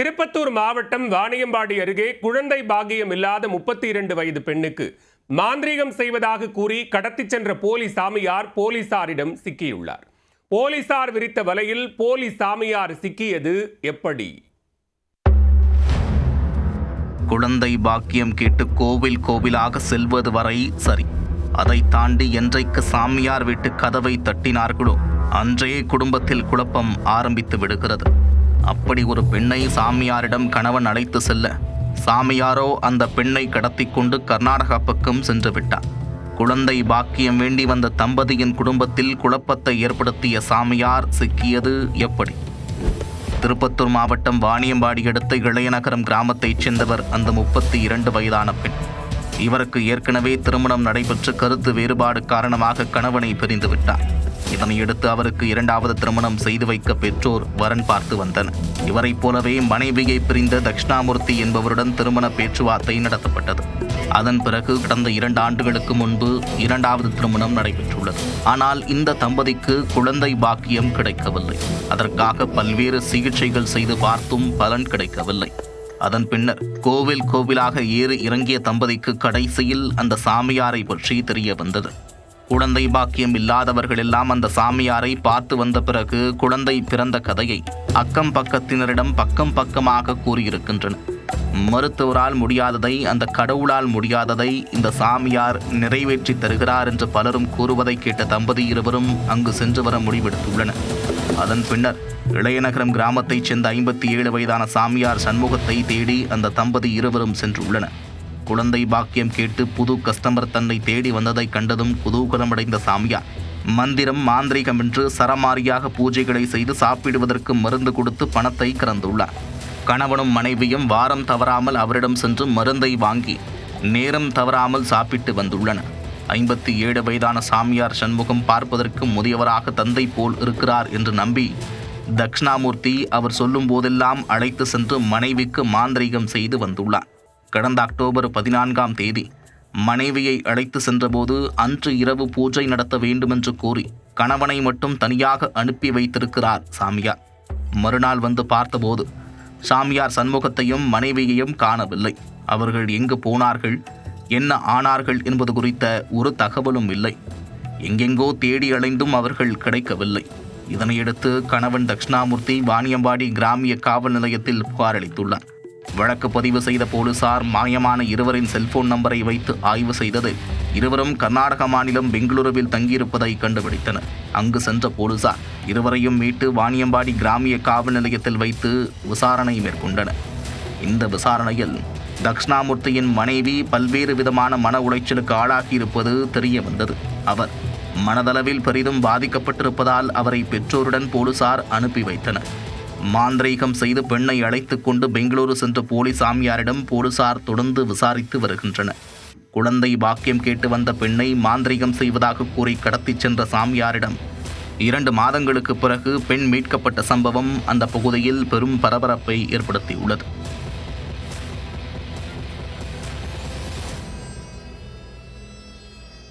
திருப்பத்தூர் மாவட்டம் வாணியம்பாடி அருகே குழந்தை பாக்கியம் இல்லாத 32 வயது பெண்ணுக்கு மாந்திரீகம் செய்வதாக கூறி கடத்திச் சென்ற போலி சாமியார் போலீசாரிடம் சிக்கியுள்ளார். போலீசார் விரித்த வலையில் போலி சாமியார் சிக்கியது எப்படி? குழந்தை பாக்கியம் கேட்டு கோவில் கோவிலாக செல்வது வரை சரி, அதை தாண்டி என்றைக்கு சாமியார் வீட்டு கதவை தட்டினார்களோ அன்றைய குடும்பத்தில் குழப்பம் ஆரம்பித்து விடுகிறது. அப்படி ஒரு பெண்ணை சாமியாரிடம் கணவன் அழைத்து செல்ல, சாமியாரோ அந்த பெண்ணை கடத்தி கொண்டு கர்நாடகா பக்கம் சென்று விட்டார். குழந்தை பாக்கியம் வேண்டி வந்த தம்பதியின் குடும்பத்தில் குழப்பத்தை ஏற்படுத்திய சாமியார் சிக்கியது எப்படி? திருப்பத்தூர் மாவட்டம் வாணியம்பாடி அடுத்த இளையநகரம் கிராமத்தைச் சேர்ந்தவர் அந்த 32 வயதான பெண். இவருக்கு ஏற்கனவே திருமணம் நடைபெற்று கருத்து வேறுபாடு காரணமாக கணவனை பிரிந்து விட்டார். இதனையடுத்து அவருக்கு 2வது திருமணம் செய்து வைக்க பெற்றோர் வரன் பார்த்து வந்தனர். இவரைப் போலவே மனைவியை பிரிந்த தட்சிணாமூர்த்தி என்பவருடன் திருமண பேச்சுவார்த்தை நடத்தப்பட்டது. அதன் பிறகு கடந்த 2 ஆண்டுகளுக்கு முன்பு 2வது திருமணம் நடைபெற்றுள்ளது. ஆனால் இந்த தம்பதிக்கு குழந்தை பாக்கியம் கிடைக்கவில்லை. அதற்காக பல்வேறு சிகிச்சைகள் செய்து பார்த்தும் பலன் கிடைக்கவில்லை. அதன் பின்னர் கோவில் கோவிலாக ஏறி இறங்கிய தம்பதிக்கு கடைசியில் அந்த சாமியாரை பற்றி தெரிய வந்தது. குழந்தை பாக்கியம் இல்லாதவர்கள் எல்லாம் அந்த சாமியாரை பார்த்து வந்த பிறகு குழந்தை பிறந்த கதையை அக்கம் பக்கத்தினரிடம் பக்கம் பக்கமாக கூறியிருக்கின்றனர். மருத்துவரால் முடியாததை, அந்த கடவுளால் முடியாததை இந்த சாமியார் நிறைவேற்றி தருகிறார் என்று பலரும் கூறுவதை கேட்ட தம்பதி இருவரும் அங்கு சென்று வர முடிவெடுத்துள்ளனர். அதன் பின்னர் இளையநகரம் கிராமத்தைச் சேர்ந்த 57 வயதான சாமியார் சண்முகத்தை தேடி அந்த தம்பதி இருவரும் சென்றுள்ளனர். குழந்தை பாக்கியம் கேட்டு புது கஸ்டமர் தன்னை தேடி வந்ததை கண்டதும் குதூகலமடைந்த சாமியார் மந்திரம் மாந்திரிகம் என்று சரமாரியாக பூஜைகளை செய்து சாப்பிடுவதற்கு மருந்து கொடுத்து பணத்தை கறந்துள்ளார். கணவனும் மனைவியும் வாரம் தவறாமல் அவரிடம் சென்று மருந்தை வாங்கி நேரம் தவறாமல் சாப்பிட்டு வந்துள்ளனர். 57 வயதான சாமியார் சண்முகம் பார்ப்பதற்கு முதியவராக தந்தை போல் இருக்கிறார் என்று நம்பி தட்சிணாமூர்த்தி அவர் சொல்லும் போதெல்லாம் அழைத்து சென்று மனைவிக்கு மாந்திரீகம் செய்து வந்துள்ளார். கடந்த அக்டோபர் 14ஆம் தேதி மனைவியை அழைத்து சென்றபோது அன்று இரவு பூஜை நடத்த வேண்டுமென்று கூறி கணவனை மட்டும் தனியாக அனுப்பி வைத்திருக்கிறார் சாமியார். மறுநாள் வந்து பார்த்தபோது சாமியார் சண்முகத்தையும் மனைவியையும் காணவில்லை. அவர்கள் எங்கு போனார்கள், என்ன ஆனார்கள் என்பது குறித்த ஒரு தகவலும் இல்லை. எங்கெங்கோ தேடி அலைந்தும் அவர்கள் கிடைக்கவில்லை. இதனையடுத்து கணவன் தட்சிணாமூர்த்தி வாணியம்பாடி கிராமிய காவல் நிலையத்தில் புகார் அளித்துள்ளார். வழக்கு பதிவு செய்த போலீசார் மாயமான இருவரின் செல்போன் நம்பரை வைத்து ஆய்வு செய்ததில் இருவரும் கர்நாடக மாநிலம் பெங்களூருவில் தங்கியிருப்பதை கண்டுபிடித்தனர். அங்கு சென்ற போலீசார் இருவரையும் மீட்டு வாணியம்பாடி கிராமிய காவல் நிலையத்தில் வைத்து விசாரணை மேற்கொண்டனர். இந்த விசாரணையில் தட்சிணாமூர்த்தியின் மனைவி பல்வேறு விதமான மன உளைச்சலுக்கு ஆளாகியிருப்பது தெரிய வந்தது. அவர் மனதளவில் பெரிதும் பாதிக்கப்பட்டிருப்பதால் அவரை பெற்றோருடன் போலீசார் அனுப்பி வைத்தனர். மாந்திரீகம் செய்து பெண்ணை அழைத்து கொண்டு பெங்களூரு சென்ற போலி சாமியாரிடம் போலீசார் தொடர்ந்து விசாரித்து வருகின்றனர். குழந்தை பாக்கியம் கேட்டு வந்த பெண்ணை மாந்திரீகம் செய்வதாக கூறி கடத்திச் சென்ற சாமியாரிடம் 2 மாதங்களுக்கு பிறகு பெண் மீட்கப்பட்ட சம்பவம் அந்த பகுதியில் பெரும் பரபரப்பை ஏற்படுத்தியுள்ளது.